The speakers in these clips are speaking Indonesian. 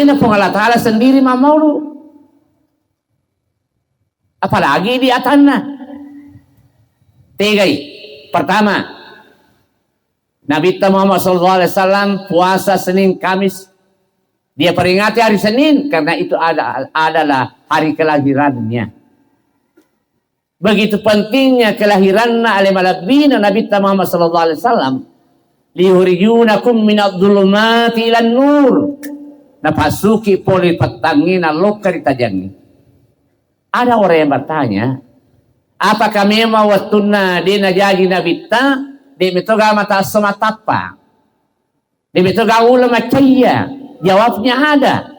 Ini pun Allah Ta'ala sendiri mau lu. Apalagi di atasnya. Tiga. Pertama, Nabi Muhammad SAW puasa Senin Kamis. Dia peringati hari Senin karena itu adalah hari kelahirannya. Begitu pentingnya kelahirannya oleh malabina Nabi Muhammad SAW. Liyukhrijunakum minadh-dhulumati ilan nur. Napasuki poli petangin alok karitajangi. Ada orang yang bertanya, apakah memang waktuna di najagi Nabi ta di metoga mata sematapa? Di metoga ulama caya. Jawabnya ada.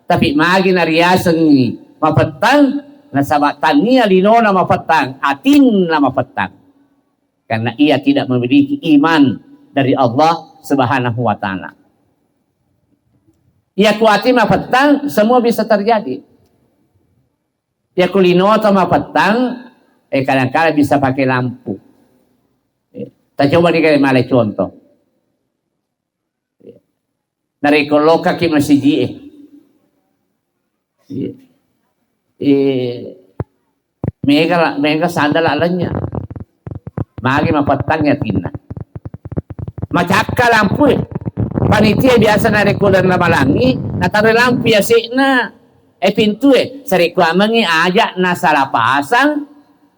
Tapi magi nariasan mapetang nasabatan linona mapetang atin na mapetang. Karena ia tidak memiliki iman dari Allah Subhanahu wa taala. Ia kuati mapetang semua bisa terjadi. Ia kulinota mapetang kadang-kadang bisa pakai lampu. Kita coba dikali malai contoh. Dari koloka ki masjid mega sandal alanya magi mapatangnya tina macaka lampu panitia biasa nari kulan na malangi natare lampu ya sikna pintu sariku amangi aja na salah pasang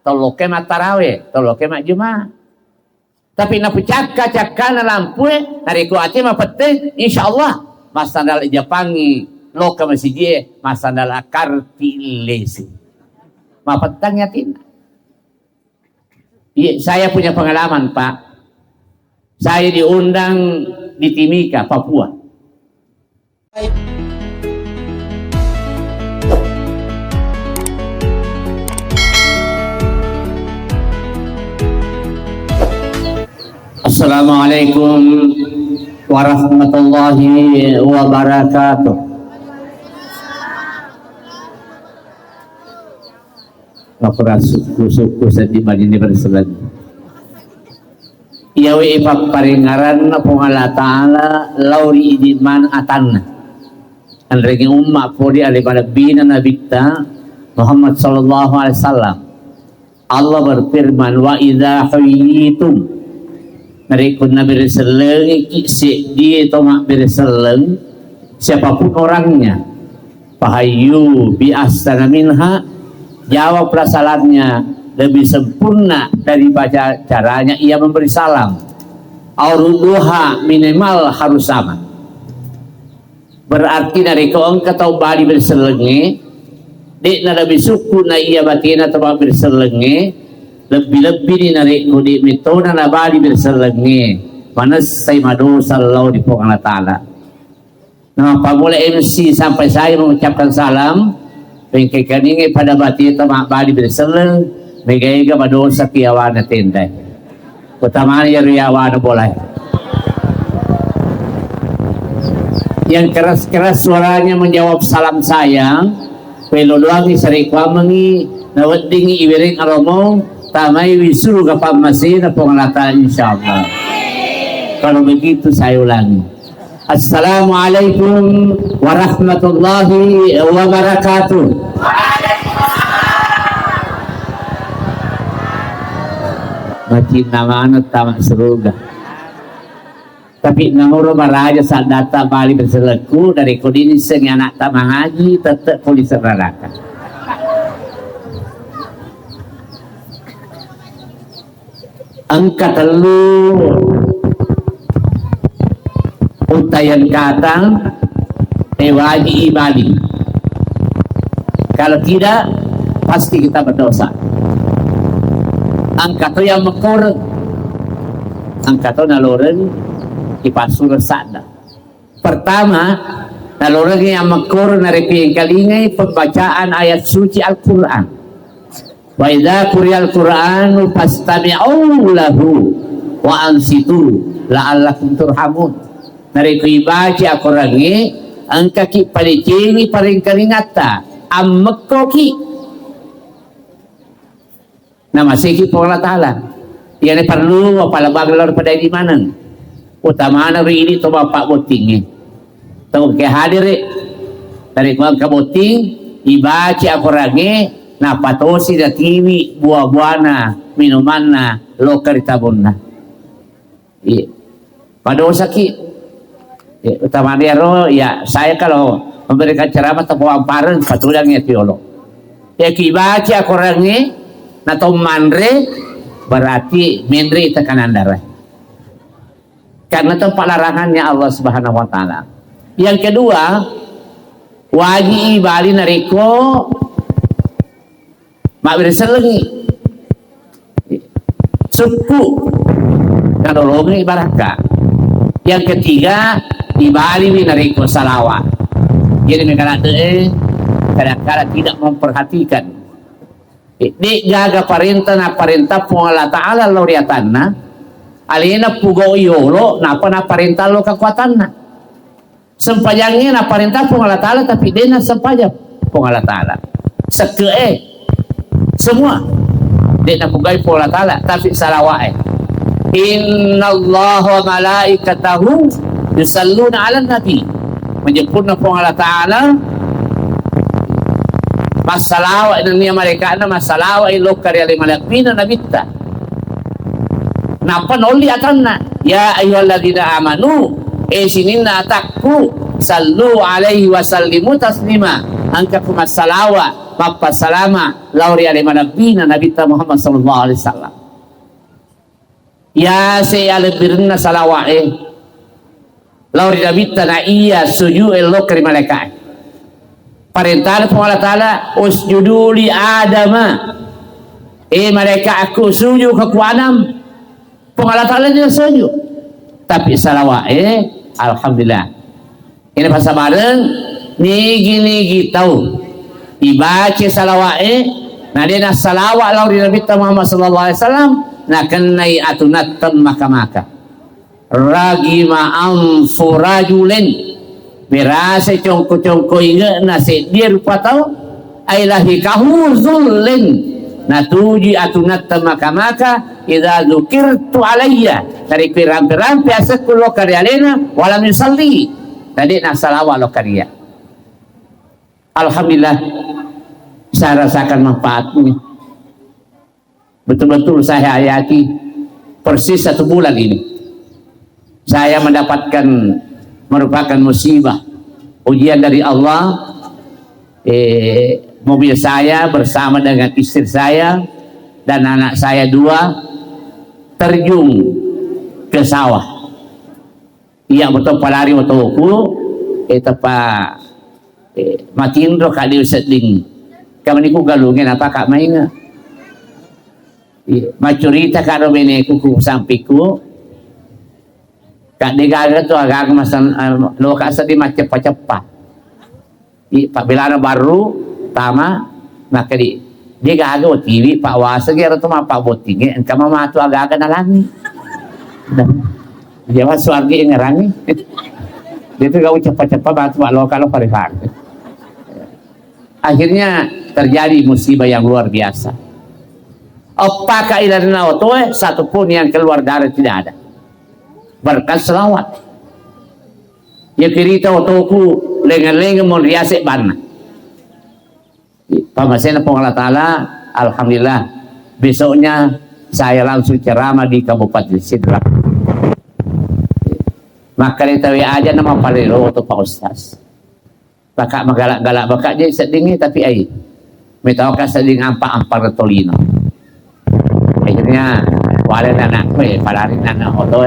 toloke matarawe toloke mak jumat. Tapi na pucaka na lampu nari ku ati mapete insyaallah masandal Japangi loka masjid masandal kartilesi mapetang yatin. Saya punya pengalaman Pak. Saya diundang di Timika, Papua. Assalamualaikum warahmatullahi wabarakatuh. Ngapura suku-suku setiba ini berselan. Iawi ipak paringaran na pong Allah Ta'ala lauri idiman atan. Ang reging umma po di alibalabina na bikta Muhammad sallallahu alaihi wasallam. Allah berfirman wa idha huyitum narikun na beriseleng ikisi dia tomak beriseleng siapapun orangnya pahayu bi'astana minha jawab prasalatnya lebih sempurna dari baca caranya ia memberi salam auruduha minimal harus sama berarti dari kau engkau bali berselenge dek na lebih suku na ia batina tomak berselenge lebih-lebih di nariku di metode na bali berselenge manas say madosa Allah di pong Allah Ta'ala. Nah pamula MC sampai saya mengucapkan salam pengkai kaningi pada batita mak bali berseleng megaiga madosa kiawana tendai utamanya ya riawana boleh yang keras-keras suaranya menjawab salam saya peluluangi sarikwa mengi nawadingi iwiring aromong tamai wisuru kapamasi na pengelata insyaallah. Kalau begitu saya ulangi. Assalamualaikum warahmatullahi wabarakatuh. Macam nama anak tamak seruga. Tapi namuro maraja saat data bali berseleku dari kodini sengi anak tamak haji tetap polis serarakan. Angka telu utayan katang waji ibadi. Kalau tidak pasti kita berdosa. Angka tu yang mekor angka tu naloren ipasur sada. Pertama naloren yang mekor narepi kalingai pembacaan ayat suci Al-Quran. Wa idza quriyal Qur'anu fastami'u lahu wa ansitu la'allakum turhamun. Nariku ibaca Al-Qur'ani angka ki palicini paling karingata ammekoki nama seki Allah Ta'ala yang perlu apala bagelor pada di mana utama na ini to bapak botingnya to ke hadir dari kuang kaboting ibaci akurange na patosi da tiwi buah-buahna minumanna lo karitabunna padosa ki utama dia ya saya kalau memberikan ceramah atau pamparan patulangnya tiolo ya kibaci akurange na tomandre berarti menre tekanan darah karena tempat larangannya Allah Subhanahu wa taala. Yang kedua, wajib bali nariko mak berselengi suku kadolongi baraka. Yang ketiga, ibali nariko salawat. Jadi mereka kadang-kadang tidak memperhatikan. Di jaga perintah pun Allah Ta'ala lauriatanna alina pugo yolo napa na perintah lo kekuatanna sempajangnya na perintah pun Allah Ta'ala tapi dena sempajang pun Allah Ta'ala semua dena pugai pun Allah Ta'ala tapi salawat innallaha wa malaikatahu yusalluna ala nabi menyebutna pun Allah Ta'ala masalawat dunia mereka na masalawat lo karya limalakmina nabita napa noli atanna ya ayyuhalladzina amanu sinina takku sallu alaihi wa sallimu taslima angkakum as-salawa mappa salama lauri alaihi nabina nabita Muhammad sallallahu alaihi wasallam ya sayalbirna salawae lauri nabita na iya suju elo kari malaikat perintah Allah Ta'ala usjudu li adama malaikat aku sujud ke Adam Allah Ta'ala dia sujud tapi salawat alhamdulillah ini pas bareng nigi tahu dibaca salawat nah dia nak salawat lauri Nabi Muhammad sallallahu alaihi wasallam nak kenai atunat maka ragi ma'am furajulin berasa congko ingat nasi dia rupa tahu ailahi kahuzulin natuji atunat maka idza dzukirtu alayya dari pirang-pirang biasa kulo karyalena walam yusalli tadi nak salawat lo karya alhamdulillah saya rasakan manfaatnya betul-betul saya hayati persis 1 bulan ini saya mendapatkan merupakan musibah ujian dari Allah mobil saya bersama dengan istri saya dan anak saya 2 terjun ke sawah iya betul palari otoku tepa matindro kali seding kami niku galungin apa kak mainga macurita karo bene kuku sampiku kak degaga tu agak masan lo kak sedih cepat pak belana baru tama maka dia gagal TV pak wasa kira tu mah pak botingnya engkau mah tu agak nalangi dia mah suargi ngerangi dia tu gak cepat-cepat batu pak lokal parihak akhirnya terjadi musibah yang luar biasa apakah ilarina otoe satupun yang keluar darah tidak ada berkat selawat ya kirita otoku lengan-lengan mau riasik bana pamasena pun Allah Ta'ala alhamdulillah besoknya saya langsung ceramah di Kabupaten Sidrap maka ditawi aja nama palero atau Pak Ustaz bakak magalak-galak bakak dia sedingnya tapi ai metaukan seding ampak retolino akhirnya wala anak palari anak oto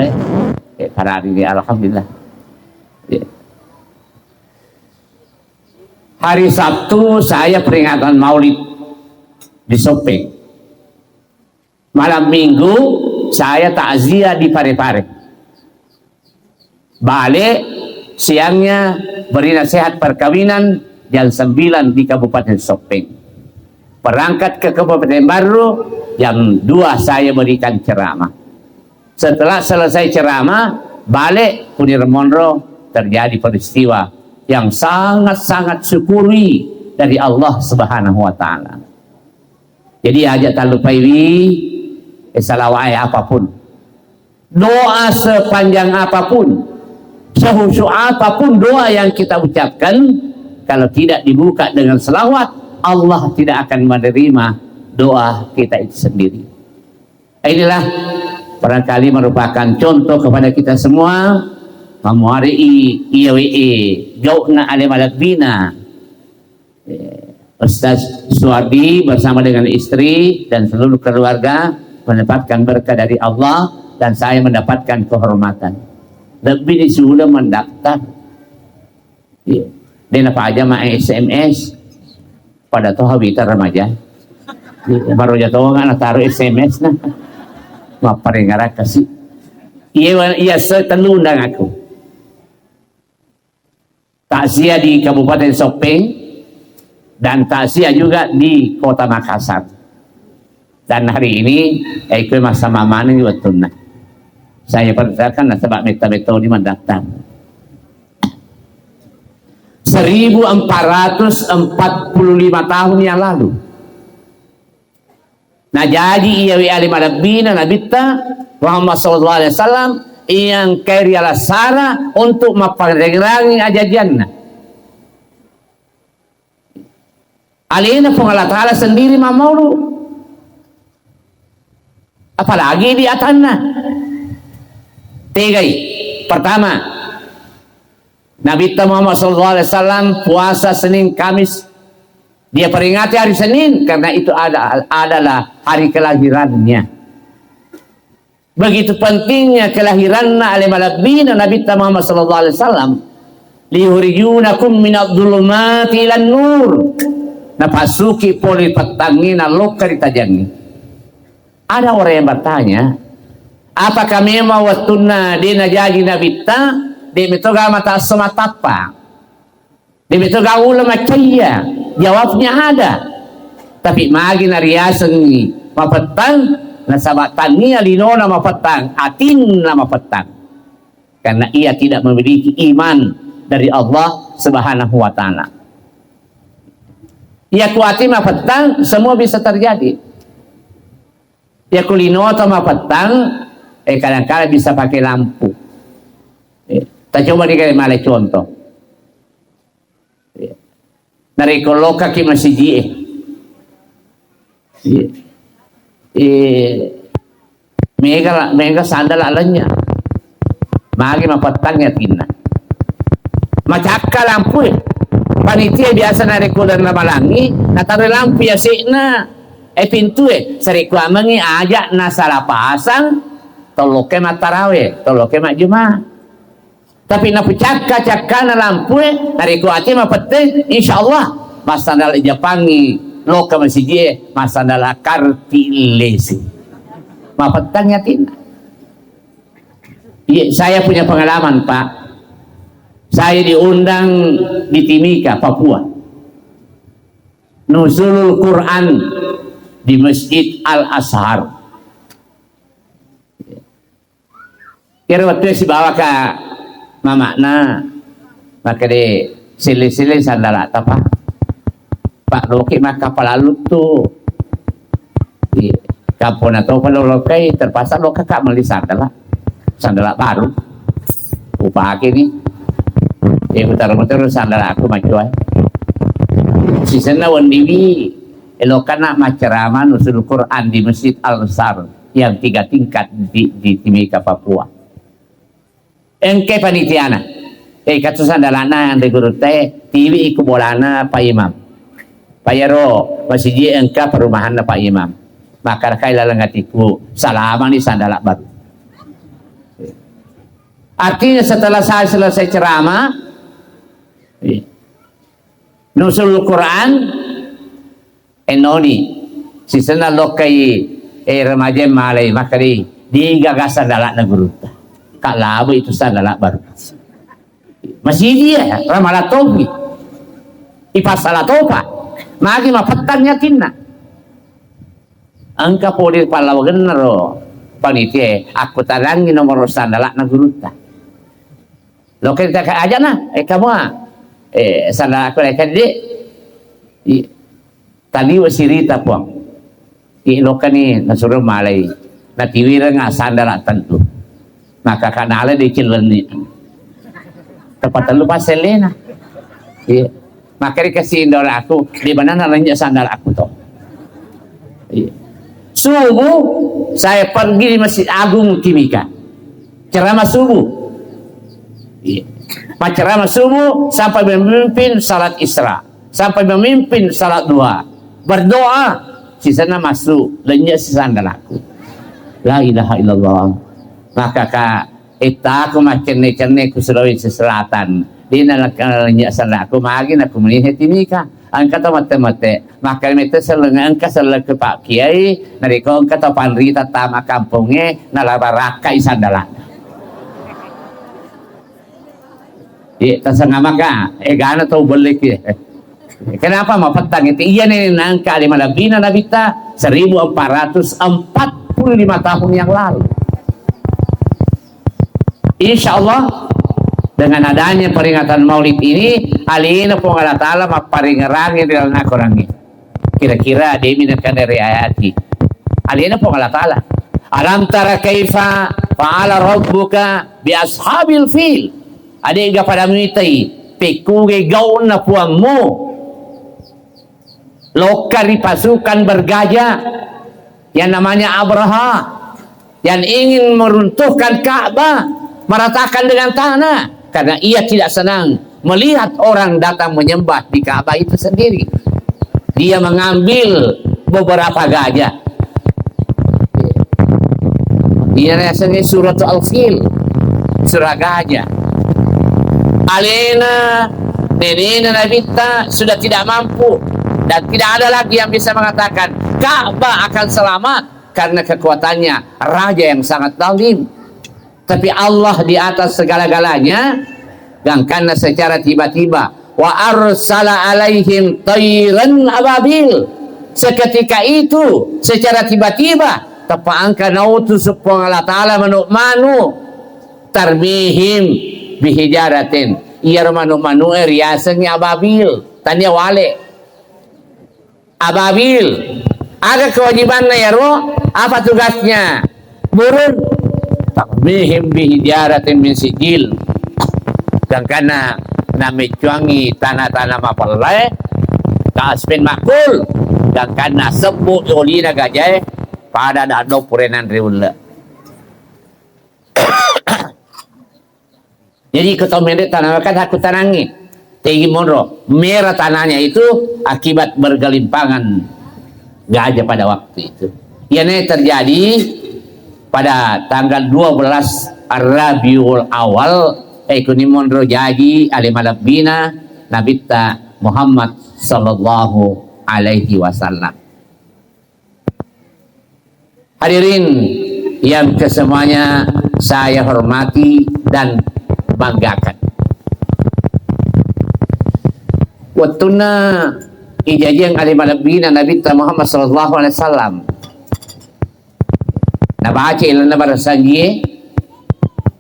palari alhamdulillah hari Sabtu saya peringatan Maulid di Sopeng. Malam Minggu saya takziah di Parepare. Balik siangnya beri nasihat perkawinan jam 9 di Kabupaten Sopeng. Berangkat ke Kabupaten Baru jam 2 saya berikan ceramah. Setelah selesai ceramah balik Kunir Monro terjadi peristiwa yang sangat-sangat syukuri dari Allah Subhanahu wa Ta'ala. Jadi aja tak lupa salawat apapun, doa sepanjang apapun, sehusu apapun doa yang kita ucapkan, kalau tidak dibuka dengan selawat, Allah tidak akan menerima doa kita itu sendiri. Inilah barangkali merupakan contoh kepada kita semua memuari IAWE Jauhna Alim Al-Bina. Ustaz Suwardi bersama dengan istri dan seluruh keluarga mendapatkan berkah dari Allah, dan saya mendapatkan kehormatan. Lebih disuruh mendaftar. Dia apa aja mah SMS pada toh habita remaja. Baru jatuh kan taruh SMS nah. Maparingara kasih. Iya setenundang aku. Takziah di Kabupaten Sopeng dan takziah juga di Kota Makassar. Dan hari ini ikut masa mamane juga tunah. Saya percayakan sebab meta-meta di mendaftar. 1445 tahun yang lalu. Nah jadi IAWE Alim Al-Bina Nabita Muhammad sallallahu alaihi wasallam yang kaya sara untuk maparengangi ajajanna. Alina pun Allah Ta'ala sendiri mamuru. Apalagi di atanna. Tiga. Pertama, Nabi Muhammad SAW puasa Senin Kamis. Dia peringati hari Senin karena itu adalah hari kelahirannya. Begitu pentingnya kelahiran Alim Al-Bina Nabi Muhammad SAW. Liyurijunakum minadh-dhulumati ilan nur. Napasuki poli petangina lokari tajangi. Ada orang yang bertanya, apakah memang waktuna dina jadi nabita di metoga mata sematapa di metoga ulama caya? Jawabnya ada, tapi magi nariasan ni mapetang nasabatan niya linona mapetang atin na mapetang karena ia tidak memiliki iman dari Allah Subhanahu wa Ta'ala. Ia kuati mapetang semua bisa terjadi. Ya kulino atau mapetang kadang-kadang bisa pakai lampu. Kita coba dikali malai contoh. Narikolo kaki masjid. Mega sandal alanya. Magi mapetangnya tina. Macaka lampu. Panitia biasa narikolo dan malangi, natare lampu ya sikna. Pintu sariku amangi ajak na salah pasang toloke matarawe toloke mak Jumat. Tapi na pucaka na lampu nariku ati ma pete insyaallah masandal Japangi loka masjid masandal kartilesi. Ma petang yatin. Saya punya pengalaman, Pak. Saya diundang di Timika, Papua. Nuzulul Quran di Masjid Al-Azhar. Kira waktu si bawa ke mamakna, maka de sili-sili sandala apa? Pak Loki maka palalut tuh. Di kampung atau Loki terpaksa Loki kak beli sandala baru. Upake nih. Muter-muter sandala aku macuai. Sisana wandiwi. Elokana macerama nusul Quran di Masjid Al-Azhar yang 3 tingkat di Timika, Papua. Engke panitiana. Katusan dalana yang diguru teh TV iku bolana Pak Imam. Payaro masjid engka perumahan Pak Imam. Maka kai lalangatiku salaman di sandala baru. Artinya setelah saya selesai ceramah nusul Quran enoni sisena lokai remaja malai makari di gagasan dalak naguruta kak labu itu sandalak baru masih dia ramala topi ipasala topa magi mapatangnya tinna angka polir palawa genero panitia aku talangi nomor sandalak naguruta lokai tak aja nah kamu sandalak aku lekan di tali wasirita puang ilokan ni nasuruh malay natiwira nga sandala tentu maka kanala di cilen ni tepat lu pas selena Maka dikasih dolar aku, di mana nalanya sandal aku toh. Iya. Subuh saya pergi di Masjid Agung Timika, ceramah subuh. Iya. Ceramah subuh sampai memimpin salat Isra, sampai memimpin salat duha, berdoa, sisanya masuk lenyap sandal aku. La ilaha illallah. Maka aku macam ni ku Sulawesi Selatan. Di nalakanya salah aku magin aku melihat Timika. Angka to mate-mate. Maka itu selenga angka selenga ke Pak Kiai. Nariko angka to panrita tama kampungnya nalabaraka isandalan. Tasanga maka gana to balik ya. Kenapa mapatang itu? Iya nih nangka 5 na nabita 1445 tahun yang lalu. Insya Allah dengan adanya peringatan Maulid ini, alina po Allah Ta'ala maparingarangin dalam nakorangi. Kira-kira dia minatkan dari ayati. Alina po Allah Ta'ala. Alam tara kaifa fa'ala rabbuka bi ashabil fil. Ada yang pada mitay, pikuge gaun na puangmu. Lokari pasukan bergajah yang namanya Abraha, yang ingin meruntuhkan Ka'bah, meratakan dengan tanah. Karena ia tidak senang melihat orang datang menyembah di Ka'bah itu sendiri. Dia mengambil beberapa gajah. Ini rasanya surat Al-Fil, surah gajah. Alena, nenena Nabita sudah tidak mampu dan tidak ada lagi yang bisa mengatakan Ka'bah akan selamat karena kekuatannya raja yang sangat zalim. Tapi Allah di atas segala-galanya, dan karena secara tiba-tiba wa arsala alaihim tayran ababil. Seketika itu secara tiba-tiba tapaangka nautus Allah Ta'ala manu tarbihim bihijaratin. Iya manu riasanya ababil tanya wale ababil. Ada kewajibannya ya roh, apa tugasnya? Burun takbihim bihijaratin min sijil. Dan karena namicuangi tanah-tanah mapalai kaaspen makul, dan karena sebut olina gajah pada dado purenan riula. Jadi ketomende tanah kan aku tanangi tegi monro merah tanahnya itu akibat bergelimpangan gajah pada waktu itu. Ini terjadi pada tanggal 12 Rabiul Awal Kunimon Rojaji Alimalabina Nabita Muhammad Sallallahu Alaihi Wasallam. Hadirin yang kesemuanya saya hormati dan banggakan. Wattuna ijajang Alimalabina Nabita Muhammad Sallallahu Alaihi Wasallam. Nabaca ilan na barasangi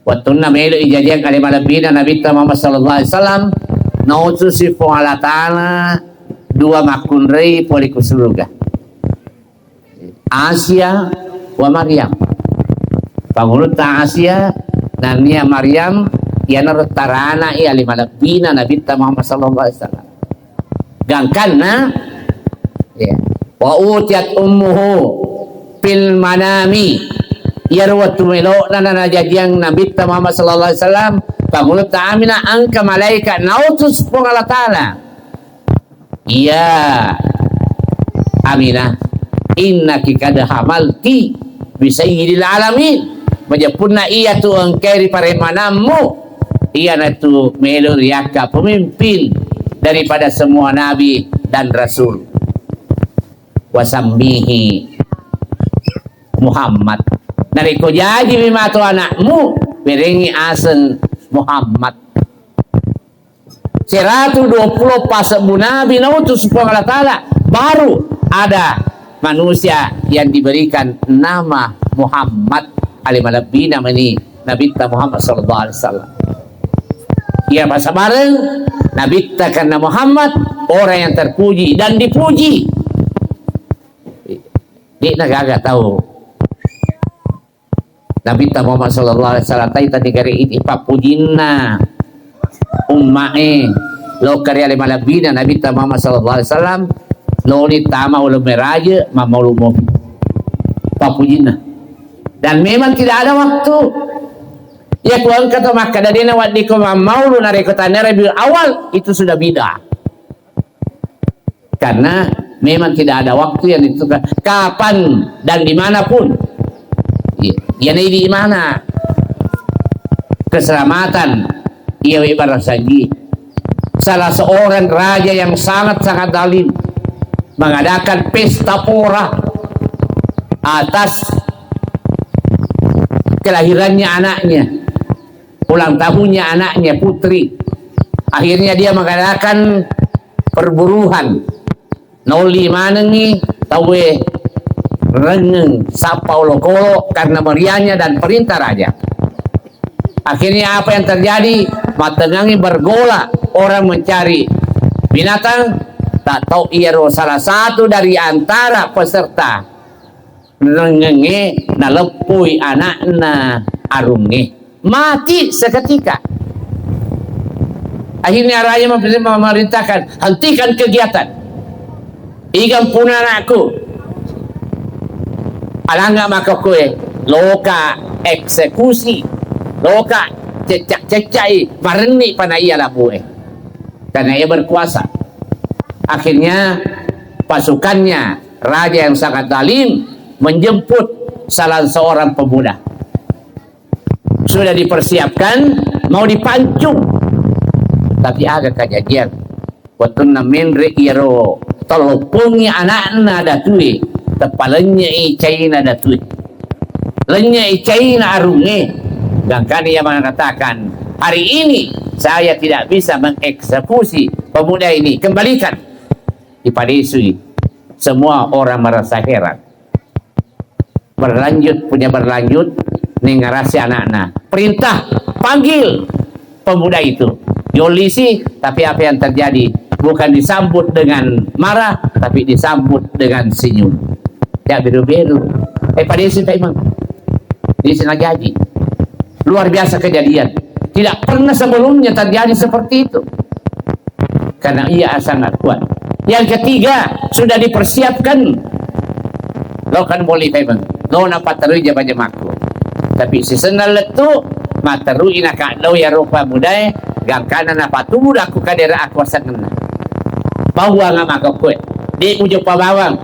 watun na melo ijajang kalimalabina Nabita Muhammad Sallallahu Alaihi Wasallam nautus si po Allah Ta'ala dua makunrei poli kusuruga Asia wa Maryam. Pangulut ta Asia dan niya Maryam yana rotarana i alimalabina Nabita Muhammad Sallallahu Alaihi Wasallam. Gangkanna wa utiyat ummuhu fil manami yarwatu melo na najajang Nabita Muhammad Sallallahu Alaihi Wasallam pangulut ta amina angka malaikat nautus po Allah Ta'ala. Iya Aminah innaki kad hamalti bi sayyidil alamin. Majapunna iya tu engkeri paremanammu iya na tu melo riaka pemimpin daripada semua nabi dan rasul. Wasambihi Muhammad. Nariko jadi mimato anakmu berengi asen Muhammad. 120 pasabu nabi nautus Allah Ta'ala baru ada manusia yang diberikan nama Muhammad alimalabina mani Nabita Muhammad Sallallahu Alaihi Wasallam. Ya masa bareng Nabita karena Muhammad orang yang terpuji dan dipuji. Dia nagagak tahu Nabita Muhammad Sallallahu Alaihi Wasallam tadi kari ini papujinna ummae lo karya lima labina Nabi Muhammad sallallahu alaihi wasallam lo ni tama ulo meraja mamaulu mobi papujina dan memang tidak ada waktu ya kuan kata maka dari nawat di mamaulu nareko tanere bil awal itu sudah bid'ah karena memang tidak ada waktu yang ditentukan kapan dan dimanapun ya di mana keselamatan ia ibarat saji salah seorang raja yang sangat-sangat zalim mengadakan pesta pora atas kelahirannya anaknya ulang tahunnya anaknya putri akhirnya dia mengadakan perburuhan noli manengi tawe rengeng sapau lokolo karena meriahnya dan perintah raja. Akhirnya apa yang terjadi? Matengangi bergola orang mencari binatang tak tahu ia salah satu dari antara peserta rengenge na lepui anakna arunge mati seketika. Akhirnya raja memerintahkan hentikan kegiatan ikan pun anakku alangga maka kue loka eksekusi loka cecak-cecai mareni pada ia lah bue karena ia berkuasa. Akhirnya pasukannya raja yang sangat zalim menjemput salah seorang pemuda sudah dipersiapkan mau dipancung tapi agak kejadian waktu namindri iro tolopungnya anakna datui tepalanya icaina datui lenya icaina arunge gangkan ia mengatakan hari ini saya tidak bisa mengeksekusi pemuda ini kembalikan dipadisui. Semua orang merasa heran berlanjut nengarasi anak-anak perintah panggil pemuda itu Yolisi tapi apa yang terjadi bukan disambut dengan marah tapi disambut dengan senyum ya biru-biru pada isi Pak Imam di sana jadi luar biasa kejadian tidak pernah sebelumnya terjadi seperti itu karena ia sangat kuat. Yang ketiga sudah dipersiapkan lo kan boleh Pak Imam lo nampak terus jamaku tapi si senal letu materu inaka lo ya rupa mudai gangkana nampak tubuh aku kadera aku sangat bahwa nggak makan kue di ujung pabawang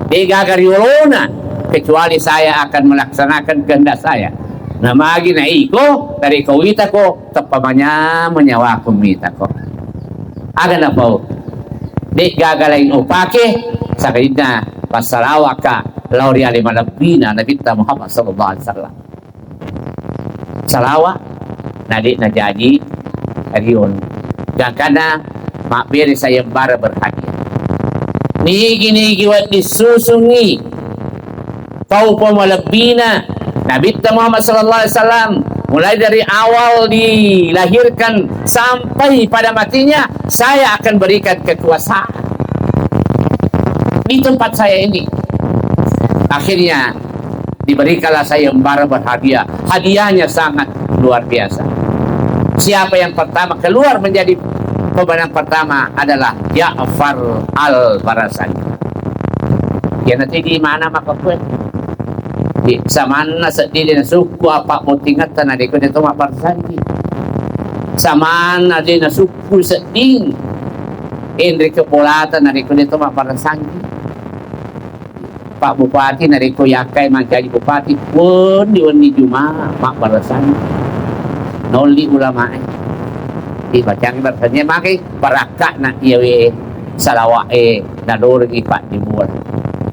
di gagar yolona kecuali saya akan melaksanakan kehendak saya nama lagi na iko dari kau ita ko tepamanya menyawa aku mita ko ada apa di gagal lain opake sakitnya pasalawaka lauri alima nabina Nabi Muhammad sallallahu alaihi wasallam salawa nadi najaji arion gangkana mak beri saya bara berhadiah nigi wat disusungi pau pemalabina Nabi Muhammad sallallahu alaihi wasallam mulai dari awal dilahirkan sampai pada matinya saya akan berikan kekuasaan di tempat saya ini. Akhirnya diberikanlah saya bara berhadiah. Hadiahnya sangat luar biasa. Siapa yang pertama keluar menjadi pemenang pertama adalah Ja'far al-Barasani. Ya nanti di mana maka kue? Di samana sedih dan suku apa mau tingkat tanah di kue itu mak Barasani. Samana di suku sedih. Indri kepolatan dari kue itu mak Barasani. Pak Bupati dari Koyakai menjadi Bupati pun di Juma mak Barasani. Noli ulama dibacang bertanya makai barakak nak iawe salawat nador gi pak dibuat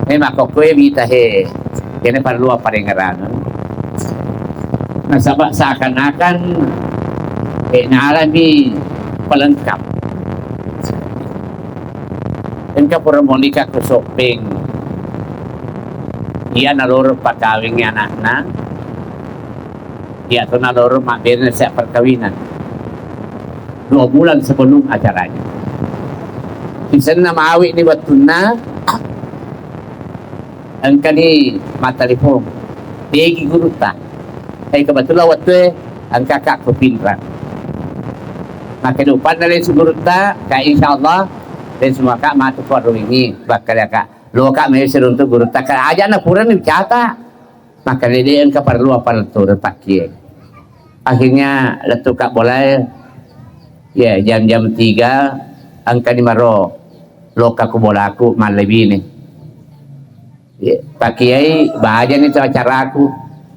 memang kok kue bita he kene perlu apa dengaran nah sabak seakan-akan nalami pelengkap engkau permonika ke shopping ia nalur pakawingnya anak-anak dia tu nalur makbirnya siap perkawinan 2 bulan sebelum acaranya. Isan na maawi ni Watuna ang kani matalipong digi guruta ay kebetulan waktu ang kakak ko pinran maka depan dari sugurta ka insyaallah dan semua kak matu koru ini bakal ya kak lo kak mai seruntu gurta ka aja na puran ni cata maka dia ka perlu apa tu tak kiai akhirnya letu kak boleh ya jam-jam 3 angka 5 lo kak bola aku mal lebih nih ya, Pak Kiai bahagia nih acara aku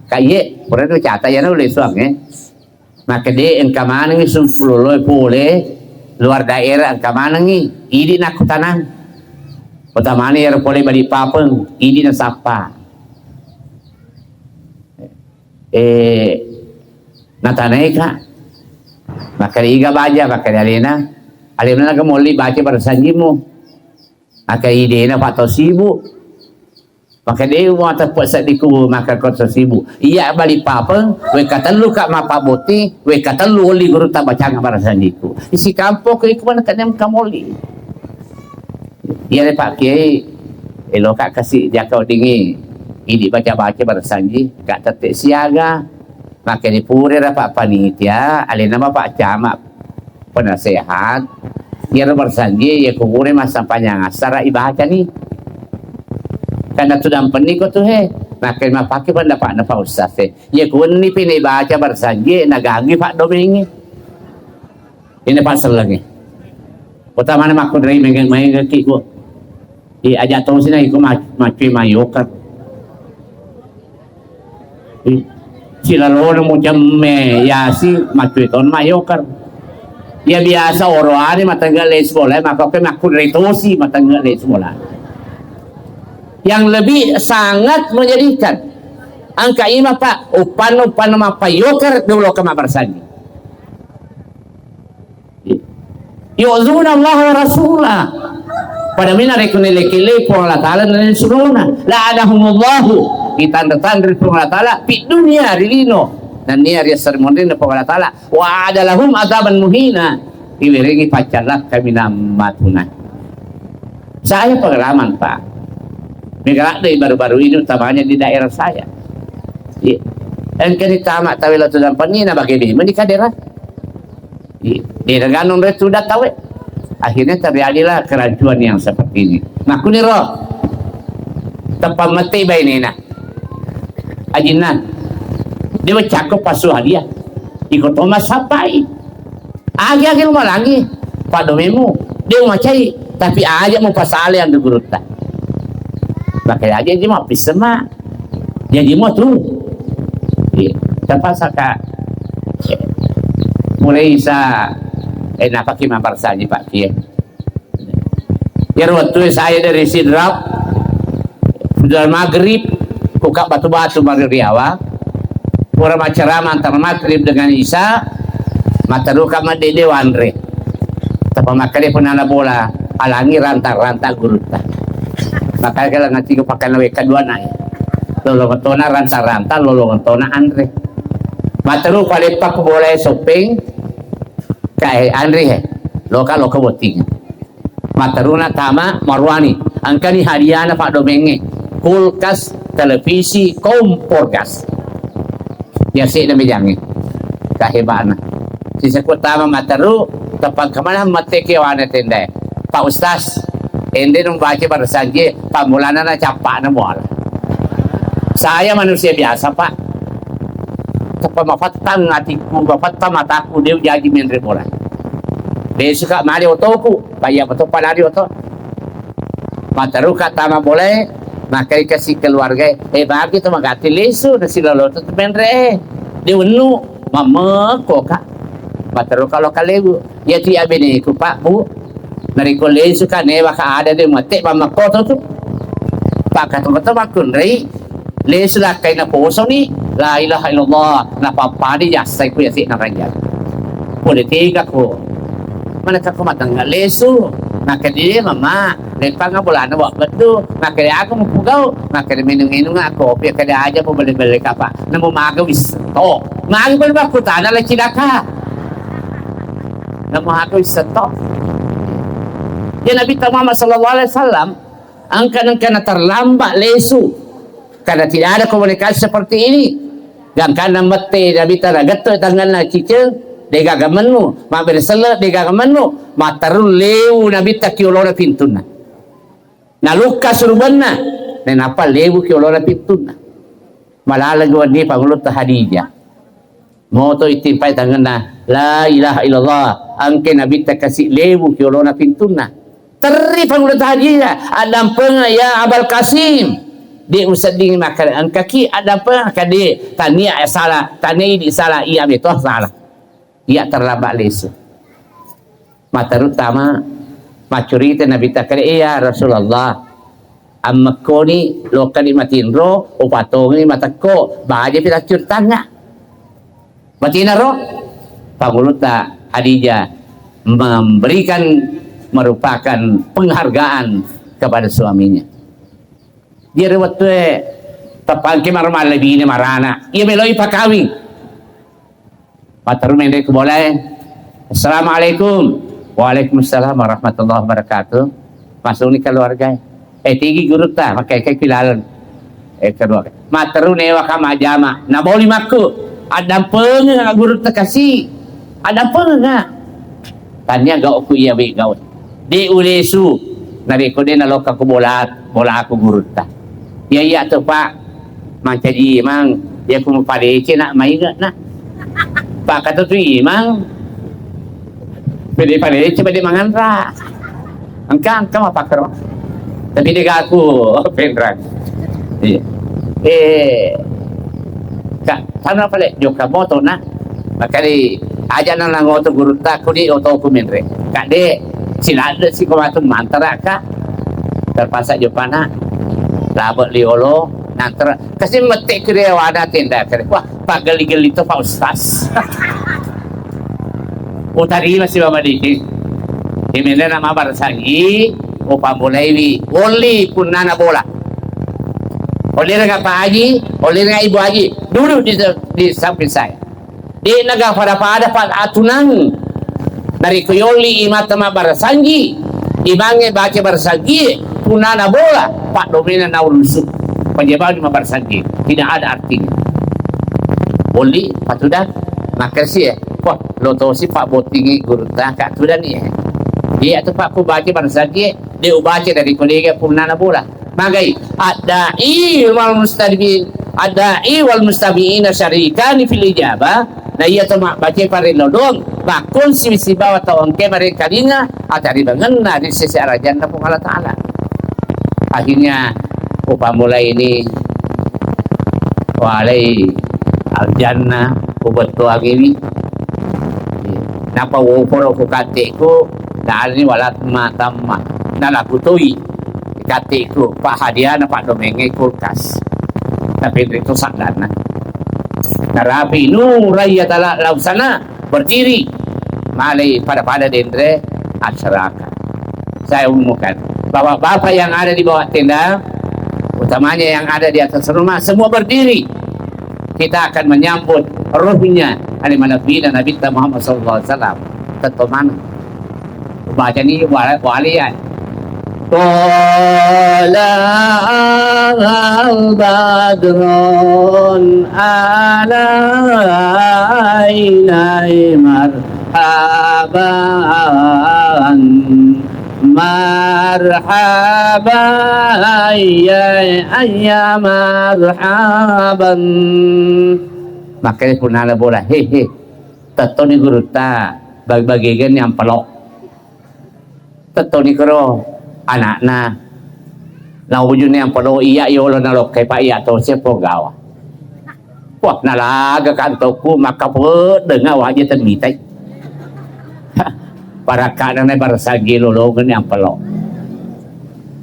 kak ye puran tu cata ya boleh suang maka dia engkau mana ni sumpuloi boleh luar daerah engkau mana ni ini nak tanang pertama ni yang boleh balik papeng ini nak sapa natanai kak maka iga baca maka alina alina nak moli baca bersanjimu maka ide na patau sibuk maka dia mau tepat sadiku maka kau sibuk iya balik papeng we kata lu kak mapa boti we kata lu oli guru tak baca ngabar sandiku isi kampung ke ikman kan yang kamoli iya le Pak Kiai elo kak kasih jakau dingi ini baca-baca bersanji kak tetek siaga maka ni pure Pak panitia alena Pak camat penasehat dia bersanji ya kubure masa panjang asara ibadah ni karena sudah penik tu makin mah pakai pada Pak Ustaz ya kun ni pilih baca bersanji nagagi Pak Domingi ini pasal lagi pertama nama aku dari main kaki ku ajak tahu sini aku macam mayokar sila lo macam ya si macam itu mayokar ya biasa orang ni matanggal les bola maka aku dari tosi matanggal les bola yang lebih sangat menyedihkan angka ini Pak upan apa yoker dulu kama bersanji yu'zuna Allah wa rasulah pada mina rekunilekile pun Allah Ta'ala dan suruna la'adahumullahu ditanda-tanda pun Allah Ta'ala di dunia rilino dan ni hari sermonin pun Allah Ta'ala wa adalahum azaban muhina iwiringi pacalah kami namatuna saya pengalaman Pak Megara dari baru-baru ini utamanya di daerah saya. Dan kini tamat tawila tu dan panina bagi dia menikah daerah. Di ganong dia sudah tahu. Akhirnya terjadilah kerancuan yang seperti ini. Nah kuni roh tempat mati bayi ni nak. Ajinan dia bercakap pasuh dia. Ikut Thomas sampai. Agi rumah lagi. Pak Domemu dia macai tapi aja mau pasal yang digurutkan. Pakai aja dia mau pisma jadi mau tu dapat saka mulai isa nak pakai mampar saja Pak Kiai ya waktu saya dari Sidrap sudah maghrib buka batu-batu maghrib awal pura maceramah antara maghrib dengan isa mata ruka madede wanre tapi makanya pun anak bola alangi rantar-rantar guruta maka kalau ngati ko pakai nawe kadua na lolong tona ranta lolong tona Andre matero palepa ko boleh shopping kay Andre loka boting matero na tama marwani angkani hariana Pak Domenge kulkas televisi kompor gas ya sih na mejangi kahebana sisa ko tama matero tapag kamana mateke wana tenda Pak Ustaz ende nung baca bersanji pamulana na capak na bola saya manusia biasa Pak tapi mafatang hatiku mafatang mataku dia jadi menri bola besok mari otoku kaya betul pada hari oto mataru kata ma boleh maka kasih keluarga bagi tu magati lesu na sila loto tu menre dia unu mama koka mataru kalau kalebu ya ti abini ku Pak Bu dari kolej suka newa ka ada de mate mama koto tu pakat koto makun rei lesu la kai na poso ni la ilaha illallah na papadi jasai ku yasi na ranjal politika ko mana ka matang lesu maka dia mama lepa nga bulan na wak betu maka dia aku mupugau maka dia minum-minum nga kopi kada aja mo balik-balik ka pa na mo magawis to magawis ba ko tana la cilaka na mo magawis to ya Nabi Muhammad sallallahu alaihi wasallam angka terlambat lesu karena tidak ada komunikasi seperti ini dan karena mete Nabi taragat tu tangan na cicing degagamanmu, mabersela degagamanmu, matarul leu nabi takiolona pintuna. Naluka surbanna, dan apa leu kiolona pintuna. Malalagwan ni Pangulo Hadijah. Moto itimpai tangan na la ilaha illallah angke nabi takasih leu kiolona pintuna. Teri Pangulo Hadijah, adam penga ya Abul Qasim. Di usading makan ang kaki ada apa kadi tania salah tani di salah ia betul salah ia terlambat lesu mata terutama macurita Nabi takari ya Rasulullah amma koni lo kalimatin ro upatong ni mata ko bahaja kita curtanya batina ro Panguluta Hadijah memberikan merupakan penghargaan kepada suaminya. Dia rewat tu tapang ke marmal lebih ni marana. Ia meloi pakawing. Patar mende ko boleh. Assalamualaikum. Waalaikumsalam warahmatullahi wabarakatuh. Masuk ni keluarga. Tigi guru ta pakai kai pilalan. Keluarga. Mataru newa kama jama. Na boli maku. Ada penga guru ta kasih. Ada penga. Tanya gau ku ia be gau. Di ulesu. Nari ko din naloka ko bola aku guru ta. Ya tu pak macam ni mang dia aku mempade nak main nak pak kata tu mang bede pade coba dia mangan ra angkang apa kero tapi dia aku pendran kak sana pale joka moto na makali aja na lang oto guru ta ko di oto ko menre kak de sila de si ko matu mantara ka terpaksa jopana labak liolo nanti kasih metik kira wadah tenda kira wah pak geli-geli itu pak ustaz tadi masih bawa di mana nama barsangi mulai oli pun nana bola oli dengan Pak Haji oli dengan Ibu Haji duduk di samping saya di negara pada Pak Atunang dari kuyoli imatama barsangi ibange baca barsangi punana bola Pak Dominan Naulusu penyebab lima bersagi tidak ada artinya boleh patudah makasih ya wah lo tahu si Pak Botingi guru tak kat tu dah ni dia tu Pak ku baca bersagi dia baca dari kolega punana bola magai adai wal mustabiin syarikani fil ijabah na iya tu mak baca pare lodong bakun si bawa tawang ke mereka dina atari bangenna di sisi arajan pun Allah Taala. Akhirnya mulai ini walai al-jannah ubetu agini napa woporo ko kateku dari walat matama nala kutui kateku Pak Hadiana Pak Domenge kulkas tapi itu sadana narapi nu raya tala lausana berdiri malai pada dendre masyarakat saya umumkan bahwa bapak yang ada di bawah tenda utamanya yang ada di atas rumah semua berdiri kita akan menyambut ruhnya Nabi Muhammad SAW ketuman baca ni walian Qala al-badrun alaina marhaban marhaban ya marhaban makanya punana bola hehe tato ni guru ta bagi-bagikan yang pelok tato ni kero anak-anak nawujun yang pelok iya yolo nalok kay pa iya to siya po gawa wah nalaga kantoku maka po dengar wajah termitay para kanan ay barasagi lologan yang pelok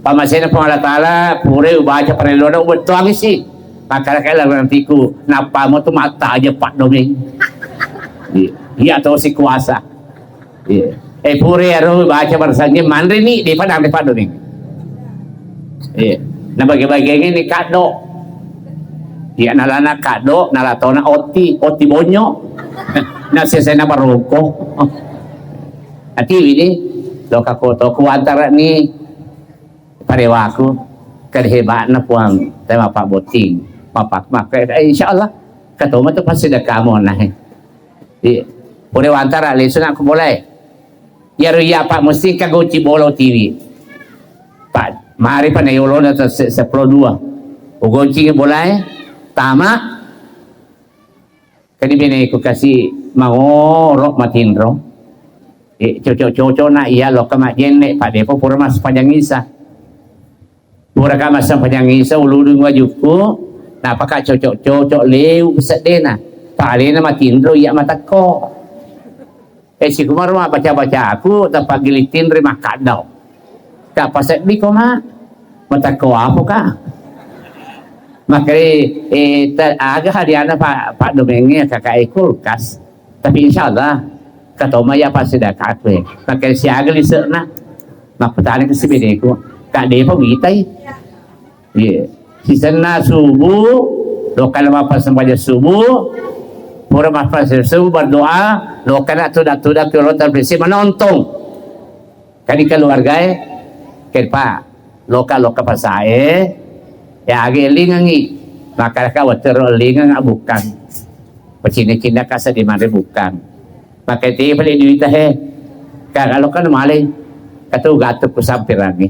pamasin na po Allah Ta'ala pure ubaca panelona ubat tuangis sih maka kailangan nantiku napa mo tumata aja Pak Domeng iya to si kuasa pure aro baca barasagi mandri ni di padang di Pak Domeng na bagi-bagi ini kado iya nalana kado nalatona oti bonyo nasisay na baroko ati ini lokakoto ku antara ni parewaku kehebat na puang tema Pak Boting papak maka insyaallah katoma tu pasti dah kamu nah boleh antara lesun aku boleh ya pak mesti kagoci bolo TV pak mari pa na yulo na sa Pro 2 ugonci boleh tama kanibinay ko kasi mangorok matindro cocok na iya lo kama jenne pak depo pura mas panjang isa pura ka mas panjang isa uludung wajuku napaka cocok leu sedena pak alena matindro iya matako si kumar mah baca aku tanpa gilitin rimah kadau tak pasal di koma matako apa kah makanya agak hadiahnya Pak Domengnya kakak kulkas tapi insyaallah katoma ya pasti dah kakwe makanya si agak liserna mak petani ke sibedeku kak depo gitai iya sisana subuh lokal apa sembahyang subuh pura mas subuh berdoa lokal tudak kalau terbersih menonton kali keluarga pak lokal pasae ya agi lingangi maka khawatir lingang bukan pecina kasa di mana bukan maka dia beli duit kalau kan malay katu gato ko sampir lagi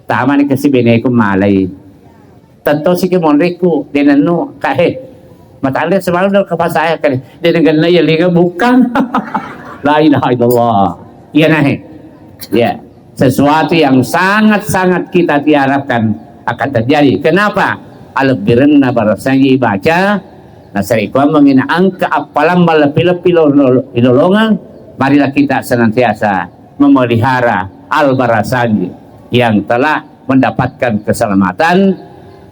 tama ni kasi binay ko malay tanto si kimonriku dinano kahit matanda semalam daw kapasaya kan dinagan na yung lingang bukan la ilaha illallah yan ya sesuatu yang sangat-sangat kita diharapkan akan terjadi. Kenapa? Albirin na barasanya baca nasarikuan mengina angka apalang malapi-lapi ilolongan marilah kita senantiasa memelihara al-barasani yang telah mendapatkan keselamatan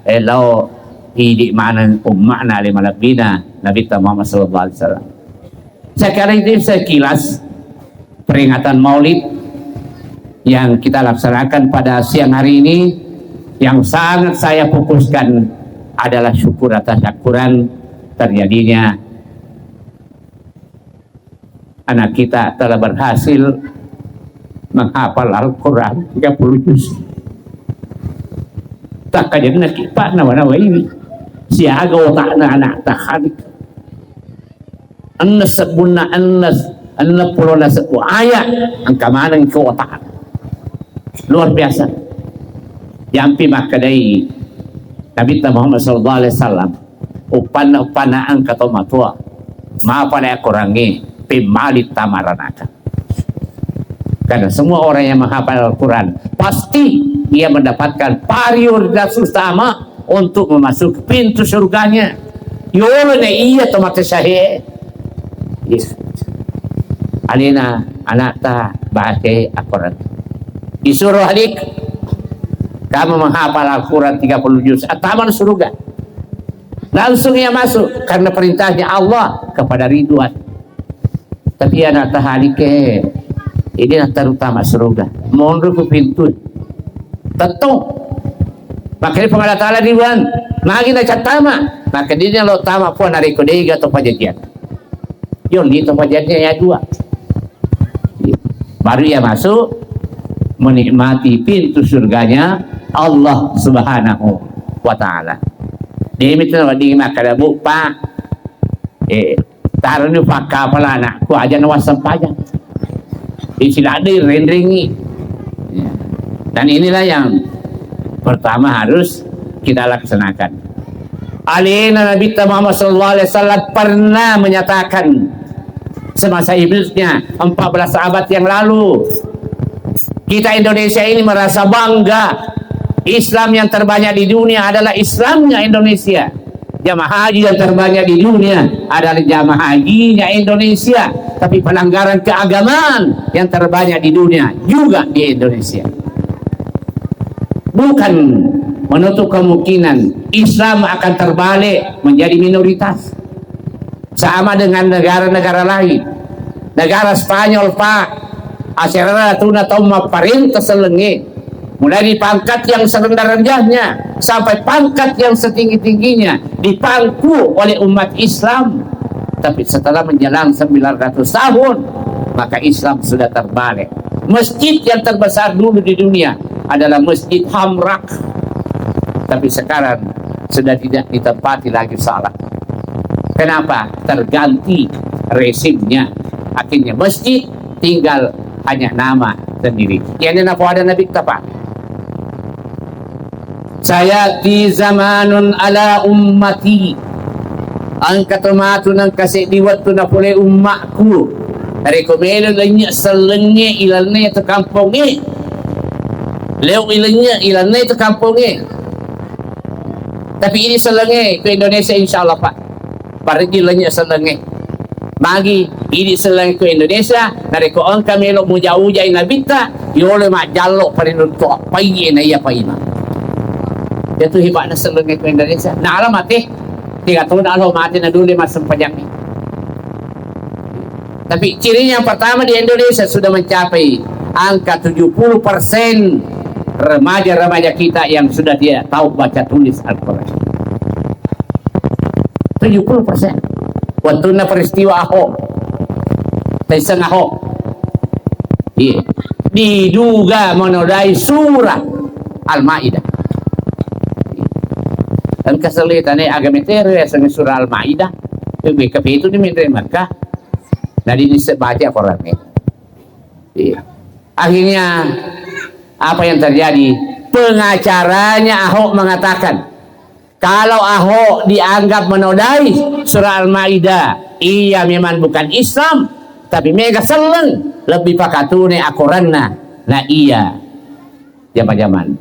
elo hidik manan umma'na limalabina Nabi Muhammad sallallahu alaihi wasallam. Sekarang ini sekilas peringatan Maulid yang kita laksanakan pada siang hari ini yang sangat saya fokuskan adalah syukur atas syukuran terjadinya anak kita telah berhasil menghafal Al-Quran 30 juz. Tak kajian nak kipat nama-nama ini siaga otakna anak tahanik anna sabunna anna pulona sebu ayat angka mana ke otak luar biasa Yampi makadai Nabi Muhammad sallallahu alaihi wasallam upana ang katomatua maapala kurangi pimalit tamaranaka karena semua orang yang menghafal Al-Quran pasti ia mendapatkan prioritas utama untuk memasuki pintu surganya yolone iya tomate sahih alina anakta bahake Al-Quran disuruh adik kamu menghafal Al-Quran 30 juz taman surga langsung ia masuk karena perintahnya Allah kepada ridwan tapi anak tahalike ini yang terutama surga mundur ke pintu tentu makanya pengalat ta'ala ridwan magi na catama maka dia lo tama po na rekodega to pajadian yun dito pajadian ya dua baru ia masuk menikmati pintu surganya Allah Subhanahu wa ta'ala. Dia minta di makadabu pak taruh ni pakar pala anak ku aja nawasam pajak isiladi rendringi dan inilah yang pertama harus kita laksanakan. Alina Nabi Muhammad sallallahu alaihi wasallam pernah menyatakan semasa iblisnya 14 abad yang lalu kita Indonesia ini merasa bangga Islam yang terbanyak di dunia adalah Islamnya Indonesia. Jamaah haji yang terbanyak di dunia adalah jamaah hajinya Indonesia. Tapi pelanggaran keagamaan yang terbanyak di dunia juga di Indonesia. Bukan menutup kemungkinan Islam akan terbalik menjadi minoritas. Sama dengan negara-negara lain. Negara Spanyol Pak, asyara tuna toma parenta selengi. Mulai di pangkat yang serendah-rendahnya sampai pangkat yang setinggi-tingginya dipangku oleh umat Islam. Tapi setelah menjelang 900 tahun maka Islam sudah terbalik. Masjid yang terbesar dulu di dunia adalah Masjid Hamrak, tapi sekarang sudah tidak ditempati lagi salat. Kenapa? Terganti resimnya. Akhirnya masjid tinggal hanya nama sendiri. Yang na po ada Nabi Tapa. Saya di zamanun ala ummati. Ang katumatu ng kasi diwat to na pulay ummaku. Rekomendo lanya selenge ilalnya itu kampungnya. Leo ilalnya itu kampungnya. Tapi ini selenge ke Indonesia insyaallah Pak. Parigi lanya selenge. Magi ini selenge ke Indonesia. Nareko ang kami lo mujau-ujai nabita. Yole mak jalok parinunto. Pagi na iya pa ima. Itu hebatnya selenge ke Indonesia. Nah alam mati. 3 tahun Allah mati na dulu masam panjang ni. Tapi cirinya yang pertama di Indonesia sudah mencapai angka 70% remaja-remaja kita yang sudah tidak tahu baca tulis Al-Quran. 70%. Waktu na peristiwa Ahok, Taisang Ahok, diduga menodai surah Al-Ma'idah. Dan kesulitannya agama teres dengan surah Al-Ma'idah. BKP itu diminta Makkah. Nah ini baca Qurannya. Akhirnya apa yang terjadi? Pengacaranya Ahok mengatakan, kalau Ahok dianggap menodai surah Al-Ma'idah, ia memang bukan Islam, tapi mega seleng lebih pakatune Al-Quranna. Nah iya, zaman-zaman,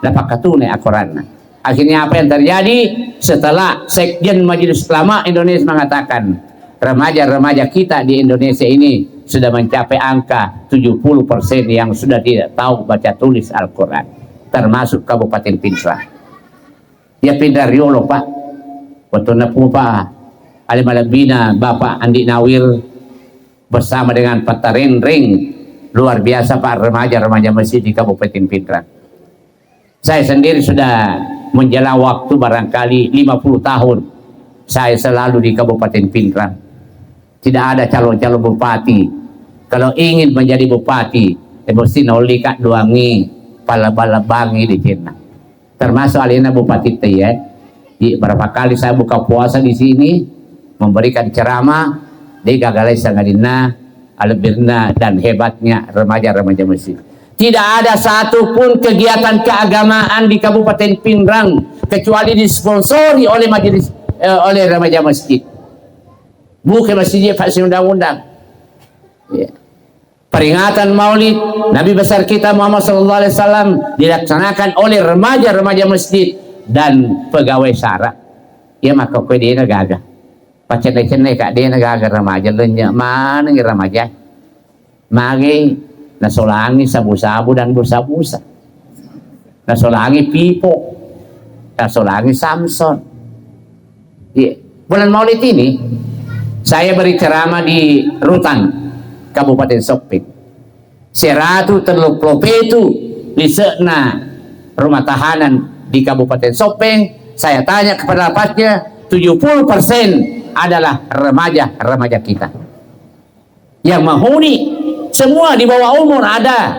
nah pakatune Al-Quranna. Akhirnya apa yang terjadi? Setelah Sekjen Majelis Ulama Indonesia mengatakan remaja-remaja kita di Indonesia ini sudah mencapai angka 70% yang sudah tidak tahu baca tulis Al-Quran, termasuk Kabupaten Pindrang. Ya pindah Riolo Pak. Waktu napu Pak Alim Alabina Bapak Andi Nawir bersama dengan Pak Tarenring, luar biasa Pak, remaja-remaja masjid di Kabupaten Pindrang. Saya sendiri sudah menjelang waktu barangkali 50 tahun saya selalu di Kabupaten Pindrang. Tidak ada calon-calon bupati. Kalau ingin menjadi bupati, mesti noli kak duangi pala-balabangi di Cina. Termasuk alina bupati ya. Berapa kali saya buka puasa di sini, memberikan ceramah di gagalai sangadina, alebirna dan hebatnya remaja-remaja masjid. Tidak ada satupun kegiatan keagamaan di Kabupaten Pindrang kecuali disponsori oleh majelis oleh remaja masjid. Bukan masjid vaksin undang-undang. Ya. Peringatan Maulid Nabi besar kita Muhammad SAW dilaksanakan oleh remaja-remaja masjid dan pegawai syara. Ya maka kau dia nagaga. Pacenai-cenai kak dia nagaga remaja lenya mana remaja. Magi nasolangi sabu-sabu dan busa-busa. Nasolangi pipo. Nasolangi Samson. Ya. Bulan Maulid ini saya beri ceramah di Rutan, Kabupaten Sopeng. 130 itu di sana rumah tahanan di Kabupaten Sopeng. Saya tanya kepada lapasnya, 70% adalah remaja-remaja kita. Yang menghuni semua di bawah umur ada.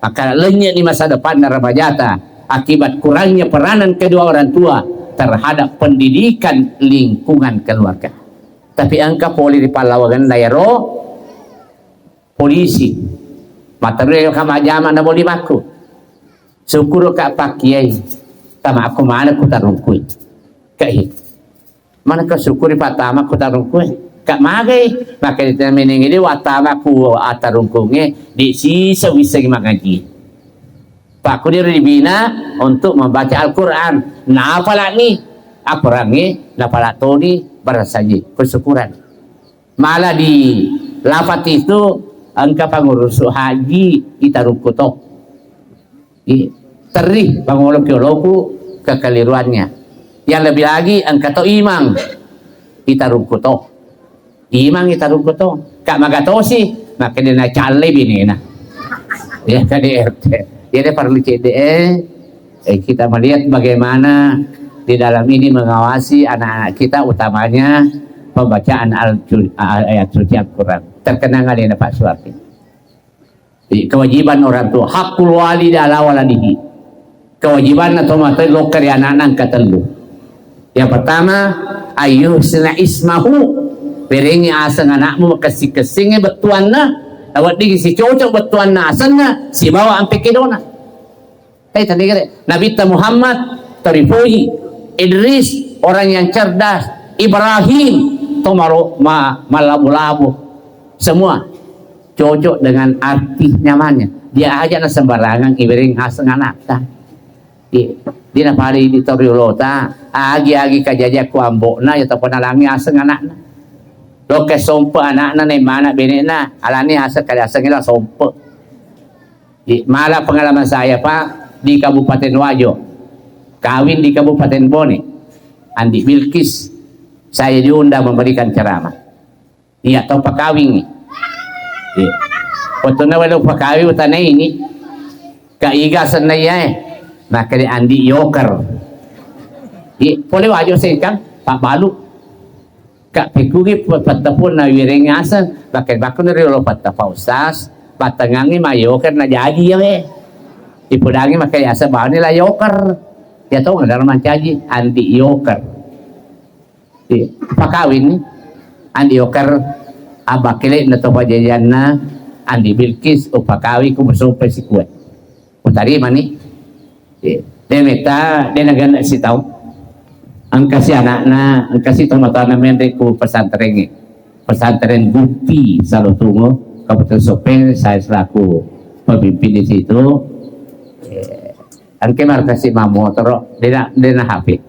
Maka lenyap di masa depan remaja akibat kurangnya peranan kedua orang tua terhadap pendidikan lingkungan keluarga. Tapi angka poli di Palawagan daerah polisi material kama jama na boleh maku syukur kak pakiai tama aku mana ku tarungkui kai mana ka syukuri patama ku tarungkui kak magai maka kita meningi di watama ku atarungkunge di sisa bisa ngaji pak ku dibina untuk membaca Al-Quran. Nah apalah ni Al-Quran na pala toni berasaji bersyukuran. Malah di lafat itu angka pengurus haji kita rukuto terih pangulung kioloku kekeliruannya. Yang lebih lagi angka to imang kita rukuto kita rukuto kak magatosi maka dia na cale binina ya kadi RT ya perlu CDE kita melihat bagaimana di dalam ini mengawasi anak-anak kita, utamanya pembacaan ayat suci Al-Quran. Terkenang ada Pak Suwarti. Kewajiban orang tua, hakul walid ala waladihi. Kewajiban atau materi lokal anak-anak ketelu. Yang pertama, ayyuhsina ismahu Piringi asang anakmu makasih-kasing betuan na. Awat di si cocok betuan na asang na si bawa ang pikidona. Hey tadi kata Nabi Muhammad Tarifuhi, Idris orang yang cerdas, Ibrahim tomaro malabu-labu, semua cocok dengan arti nyamannya. Dia aja na sembarangan ibaring asang anak ta. Di na pari di toriolota, agi-agi kajajak ku ambok na ya tapon nalangi asang anak na. Lo ke sompe anak na na mana bini na, alani asang kada asang ila sompe. Malah pengalaman saya Pak di Kabupaten Wajo, kawin di Kabupaten Bone, Andi Bilkis, saya diundang memberikan ceramah. Iya tahu Pak kawin nih. Waktu na walau Pak kawin tanah ini, kaigasan na ya. Nah kali Andi Yoker, boleh wajo sengkang Pak Balu, kak pikugi patapun na wiring asan, bakal dari lo patapausas, patangangi ma Yoker na jadi ya ipudangi makai asa bawa nila Yoker, ya tahu nggak dalam mancaji Andi Yoker, Pak kawin Andi Yoker, abakile na to pajajan na Andi Bilkis upakawi kumusupay si kuat, utari mani. Dia minta dia nagan si tahu ang kasi anak na ang kasi tumatawa namin ku pesantren Bukti sa Lutungo Kabupaten Sopeng. Saya selaku pemimpin di situ. Ang kemar kasi mamotoro dia na happy.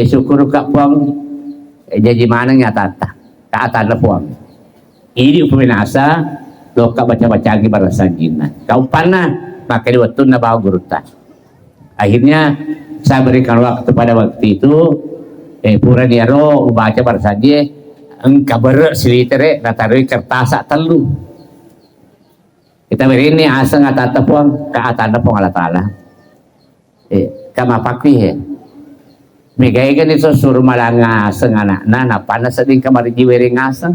Syukur kak puang jadi mana nyata kaatan na puang ini upinasa lo kak baca-baca lagi barasan jina kau panah maka diwatun na bawa gurutan. Akhirnya saya berikan waktu pada waktu itu pura niaro baca barasan dia engkabar silitere natarui kertas telu kita beri ini asa ngatata puang kaatan na puang ala ta'ala kama pakwi megay ganito suruh malanga asang anak na napana sa din kamari jiwering asang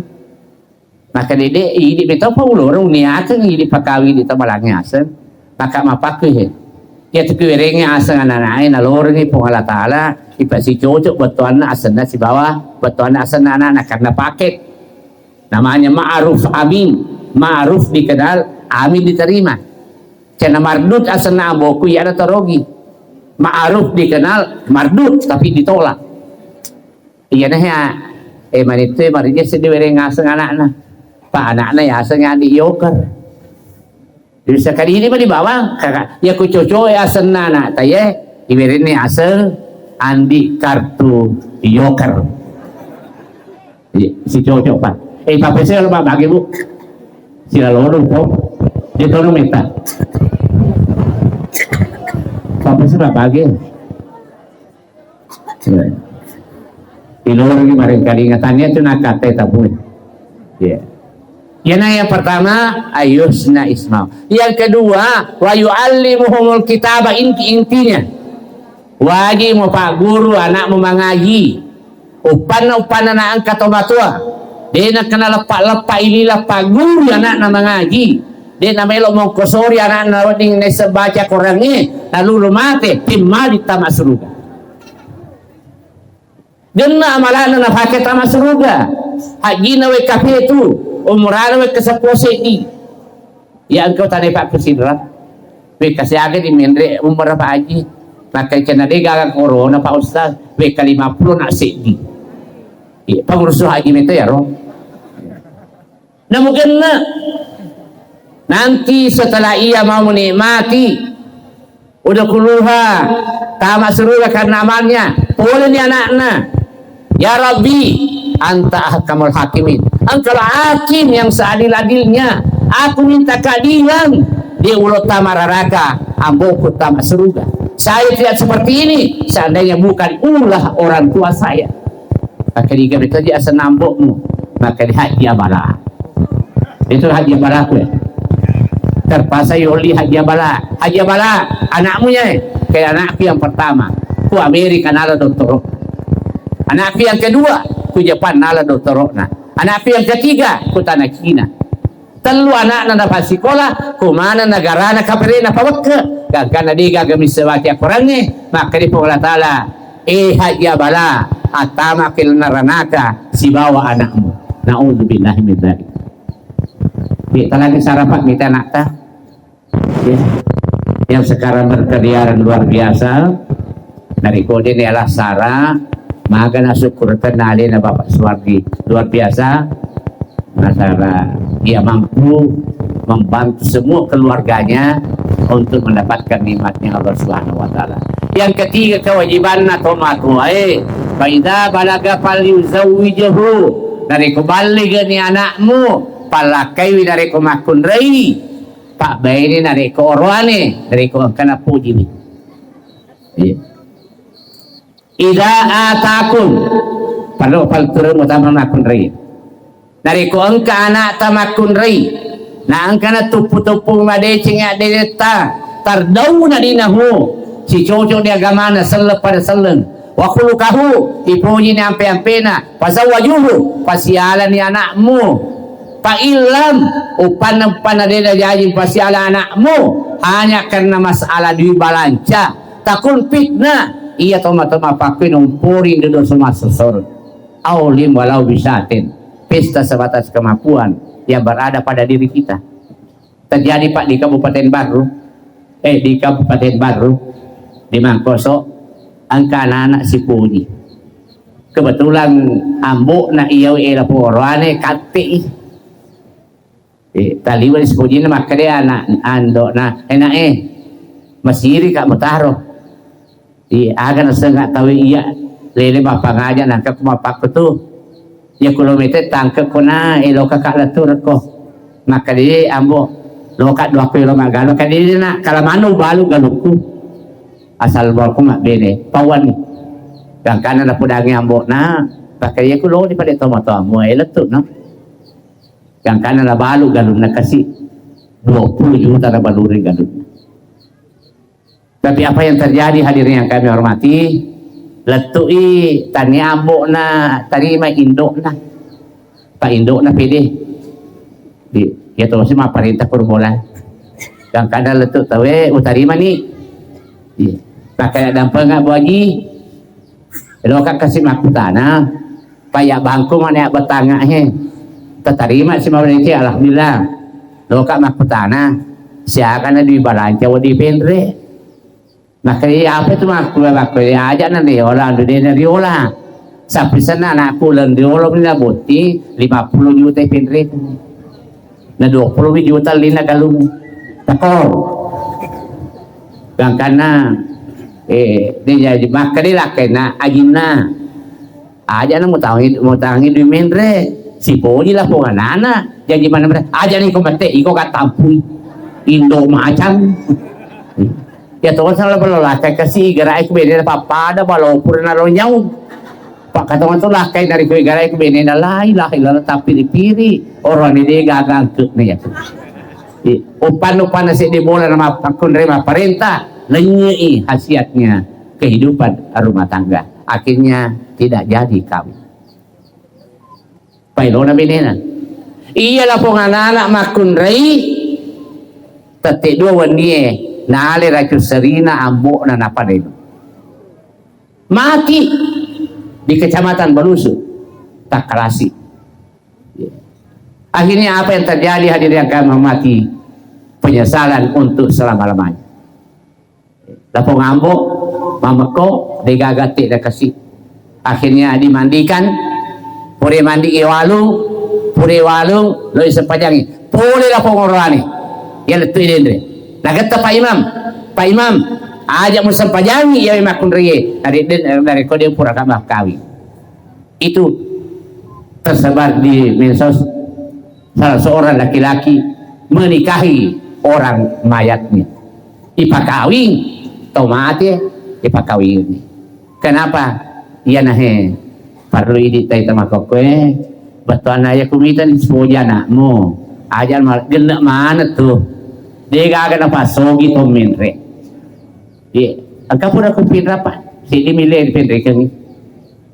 maka dede ini beto pa ulurong niya kang ini pakawi dito malanga asang maka mapakwi ya tu kiwering asang anak na nalorong pong ala ta'ala ipasi cocok betuan na asang na si bawah betuan na asang na anak karena paket namanya ma'aruf amin ma'aruf dikenal amin diterima cina mardut asang na aboku ya ada torogi ma'aruf dikenal mardut tapi ditolak. Iya nah ya manito marinya sediwere ngaseng anak Pak anak ya aseng Andi Yoker. Jadi sekali ini mah dibawa kakak ya ku coco ya aseng anak taye iwere ni aseng Andi kartu Yoker. Si coco Pak. Pak saya lupa bagi Bu. Sila lorong po. Dia tolong minta. Sampai sudah pagi. Ilor lagi maring kali ingatannya itu nakate tabu. Ya. Yang pertama ayusna isma. Yang kedua wa yu'allimuhumul kitaba intinya. Wajib mo pak guru anak mo mangaji. Upan na ang katomatua. Di na kana lepak ilila pak guru anak na mangaji. Dia namelo mong kosori anak na wading nasa baca Qurannya lalu lumate timali tamak surga. Gena amalan na pakai tamak surga. Haji na we kafe tu, umrah we kesapose di. Ya engkau tadi Pak Presiden. We kasih agak di mendre umrah Pak Haji. Maka kena dega corona Pak Ustaz. We ke 50 nak sedi. Ya pengurus haji itu ya roh. Nah mungkin nanti setelah ia mau menikmati udah keluha tamak surga karena amalnya boleh nih anak-anak ya Rabbi anta ahkamul hakimin engkau hakim yang seadil-adilnya aku minta keadilan di ulo tamararaka amboku tamak surga saya tidak seperti ini seandainya bukan ulah orang tua saya maka jika betul dia senambokmu maka haji abala itu haji abala aku ya terpaksa yoli haji abala anakmu ya kayak anakku yang pertama ku Amerika nala doktor anakku yang kedua ku Jepang nala doktor anakku yang ketiga ku tanah Cina telu anak nana pasikola ku mana negara na kaperina pawak gagana diga gamis baca Qurannya maka di Allah taala haji abala atama kil naranaka si bawa anakmu. Naudzubillahi min dzalik. Kita lagi sarapan kita anak ta. Ya. Yang sekarang berkeliaran luar biasa. Dari kode ini adalah Sarah. Maka na syukur kenali na Bapak Suwardi luar biasa. Nasara ia mampu membantu semua keluarganya untuk mendapatkan nikmatnya Allah Subhanahu wa taala. Yang ketiga kewajiban atau matuai faida balaga fal yuzawwijuhu dari kubalik ni anakmu palakai dari kumakun rei pak baini dari ko orwane dari ko kana puji ni. Ida atakum perlu paltur utama makun rei dari ko angka anak tamakun rei na angka na tupu-tupu madecing adeta tardau na dinahu si cocok di agama na selep pada seleng wa khuluqahu ipuji ni ampe-ampe na pasawajuhu pasialan ni anakmu pa ilam upan adena jajing pasialan anakmu hanya karena masalah di balanca takun fitnah iya toma-toma pakuin umpurin duduk semua sesor aulim walau bisatin pesta sebatas kemampuan yang berada pada diri kita. Terjadi Pak di Kabupaten Baru di Kabupaten Baru di Mangkoso angka anak-anak si Puji kebetulan ambuk na iya ela porwane kate taliwan si Puji na makade anak ando na enak masiri kak mutaro aga na sengat tahu iya lele bapak ngaja nangkap mapak tu ya kilometer tangkap kona eloka kak latur ko maka dia ambuk loka 2 kilo magalo kadiri na kalamano balu galuku asal balko mak bene pawan ni kang kana na pudangi ambok na pakai aku lo di pada tomato mo eletut no kang kana na balu galun na kasi 20 juta na baluri galun. Tapi apa yang terjadi hadirin yang kami hormati letui tani ambok na terima indok na pak indok na pede di ya tu masih mah perintah perbola kang kana letut tawe utarima ni pakai dampang nggak buaji lo kan kasih makutana payah bangku mana betangga terima si maulidi alhamdulillah lo kan makutana siakan di balanca di pendre makanya apa itu makku aja nanti orang dunia riola sampai sana anakku dan riola punya boti 50 juta pendre na 20 juta lina galung takor kang kana dia jadi maka dia lakai na agina aja na mutangi di mendre si Puji lah po anak jadi mana mereka aja nih komite iko katampui indo macam ya tuh salah perlu lakai kasih gerai kubene apa ada balau purna ronyau pak kata tuh lakai dari kue gerai kubene lain tapi dipiri orang ini gagang ke nih ya upan nasi di bola nama pakun rema perintah lenyei khasiatnya kehidupan rumah tangga akhirnya tidak jadi kawin pailona benena iyalah anak makun rei tetek dua wandie na ale rakyat serina ambok na napadeno mati di kecamatan Balusu Takalasi. Akhirnya apa yang terjadi hadirin yang kami hormati penyesalan untuk selama-lamanya. Lapong ambok, mameko, digagati dan kasih. Akhirnya dimandikan, puri mandi puri walung, lo sepajangi. Puri lapong orani, yang letu ini. Nagata Pak Imam, ajak musam pajangi ya makun reye dari kode pura kamah kawi. Itu tersebar di medsos. Salah seorang laki-laki menikahi orang mayatnya ipakawin tomate ipakawin kenapa iya nahe perlu ini tay tamakokwe betul naya kumitan sepoja anakmu ajar genak mana tuh dia gak apa sogi to menre dia angka pura kupin rapat si dimilih penre kami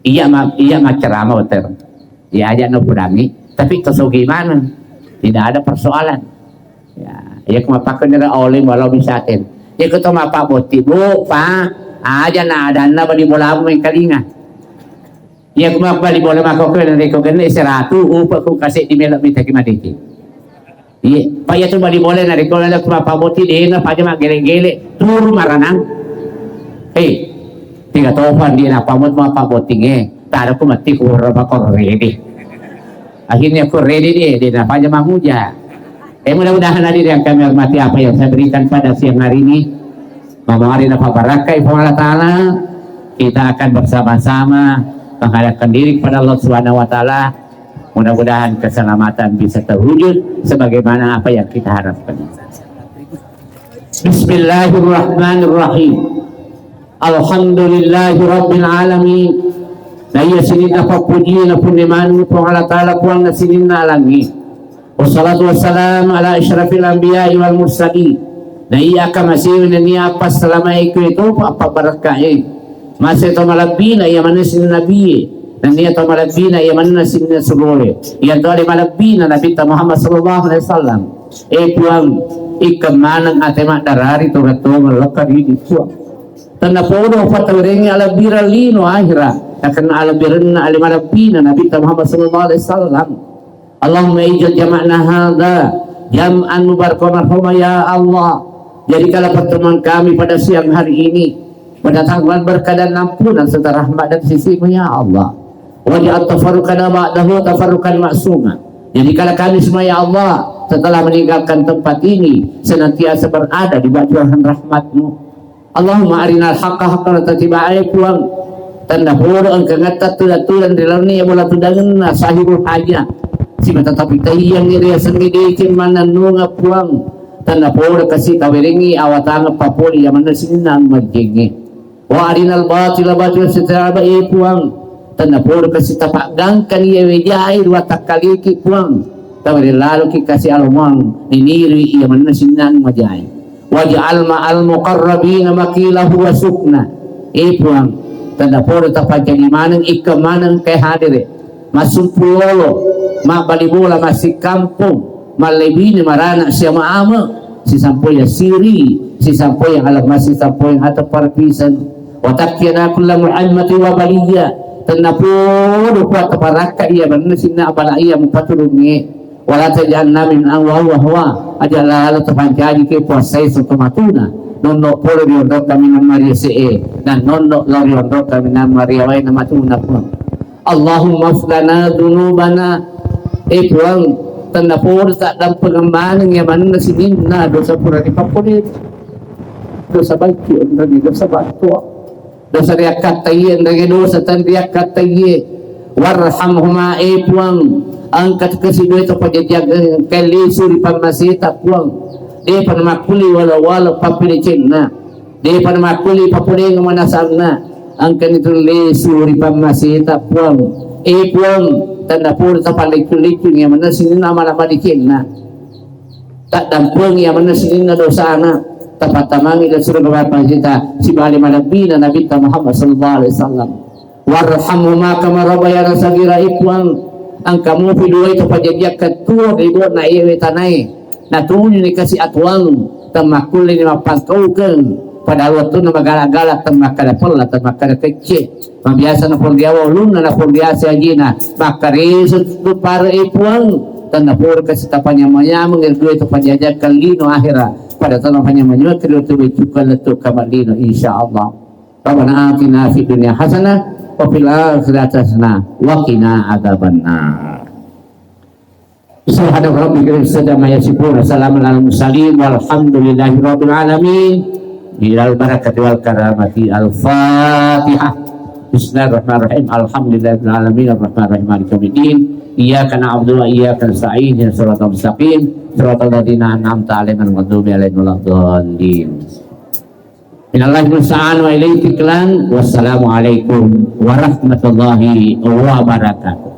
iya macerama betul ya aja no pudangi tapi toso gimana tidak ada persoalan ya kemapakan dari olim walau bisatin ya ketemu apa boti bu pak aja na ada na badi bola yang kalinga Ia kumabali bola mako ko na ko ganun seratu upa ko kasi di melak minta kimaditi. Iya, paya tu bali bola na ko na kumapaboti di na pa jama gele-gele tur maranang. Tiga topan di na pamot mapaboti nge. Tara ko mati ko raba ko ready. Akhirnya ko ready di na pa jama huja. Mudah-mudahan hadir yang kami hormati apa yang saya berikan pada siang hari ini. Memari na pabarakai Allah Ta'ala. Kita akan bersama-sama menghadapkan diri kepada Allah Subhanahu wa taala. Mudah-mudahan keselamatan bisa terwujud sebagaimana apa yang kita harapkan. Bismillahirrahmanirrahim. Alhamdulillahirabbil alamin. Na iya sinin na papuji na puniman po Allah taala po ang nasinin na alangi. Wassalatu wassalam ala asyrafil anbiya wal mursalin. Na iya ka masih na niya pas selama itu apa barakah masih malabina ia mana sin nabi dan ia malabina ia mana sin surole ia dari malabina Nabi Muhammad sallallahu alaihi wasallam puang ikamanang atema darari to gato malakar di puang tanah podo fatawrengi ala biralino akhira akan ala birna ala malabina Nabi Muhammad sallallahu alaihi wasallam Allahumma ijal jama'na hadza jam'an mubarakan ya Allah jadikanlah pertemuan kami pada siang hari ini mendatangkan berkah dan ampunan serta rahmat dan sisi-Mu ya Allah. Waj'al tafarruqana ba'dahu tafarruqan ma'suma. Jadikanlah kami semua ya Allah setelah meninggalkan tempat ini senantiasa berada di bawah rahmat-Mu. Allahumma arinal haqqa haqqan wa tattiba'i puang tanda huru engkau ngatat tulan di launi yang mula tudangan sahibul hajah. Si tetapi tayang iri sendiri mana nunga puang tanda huru kasih tawiringi awatanga papuli yang mana sinan majengi. Wa arinal batila secara baik puang tanda pur kasi tapagangkan iya wejai dua takaliki puang tawari lalu ki kasi almang niniri iya manasinan majai waj'al ma'al muqarrabina makilahu wa sukna puang tanda pur tapajadi manang ikamanang kay hadire masuk pulo ma balibola masih kampung malebini marana siya maama si sampoy siri si sampoy alam masih sampoy atau parpisan watakiyana kulla muhammati wa baliyya tanapuru kuat tabaraka iya benar sinna abala iya mupaturungi wala tajanna min wa ajala ala tapancaji ke puasai sutumatuna nonno polo diondok kami namari see dan nonno lori ondok kami namari awai namatuna pun Allahumma aflana dunubana puang tanapuru tak dalam pengembangan yang mana sinina dosa pura di papulit dosa baik dosa batu dosa dia katayen dari dosa tan dia kataye warhamhuma puang angkat kesidu itu pajajaga kali suri pamasita puang dia panamakuli wala papili cengna dia panamakuli papuli ngamanasangna angkat itu le suri pamasita puang puang tanda pur tapalik-lik yang mana sini nama dikena tak dampung yang mana sini dosa anak tepat tamangi dan suruh kepada kita si bali malabina Nabi Muhammad sallallahu alaihi wasallam warhamhuma kama rabbayana sagira ipuang ang kamu video itu pajajak ketua ibu na iwe tanai na tunyo ni kasi atwang tamakul ni mapangkauken pada waktu na magala-gala tamakala tamakala kecil mabiasa na purdiawa ulun na purdiasa jina makarisut para ipuang tanapur kasi tapanya mayamang ilgo itu pajajak kalino akhirah pada tanah hanya menyuat kedua tujukan letuk kamalino insyaallah. Rabbana atina fid dunya hasanah wa fil akhirati hasanah wa qina adzabannar. Subhana rabbika rabbil izzati amma yasifun wa salamun alal mursalin walhamdulillahi rabbil alamin. Bilal barakati wal karamati al-Fatihah. Bismillahirrahmanirrahim. Alhamdulillahirabbil alamin arrahmanirrahim maliki yaumiddin. Iyyaka na'budu wa iyyaka nasta'in ihdinas siratal mustaqim siratal ladzina an'amta 'alaihim ghairil maghdubi 'alaihim waladdallin. Minallahi musta'an wa ilaihi tiklan. Wassalamu alaikum warahmatullahi wabarakatuh.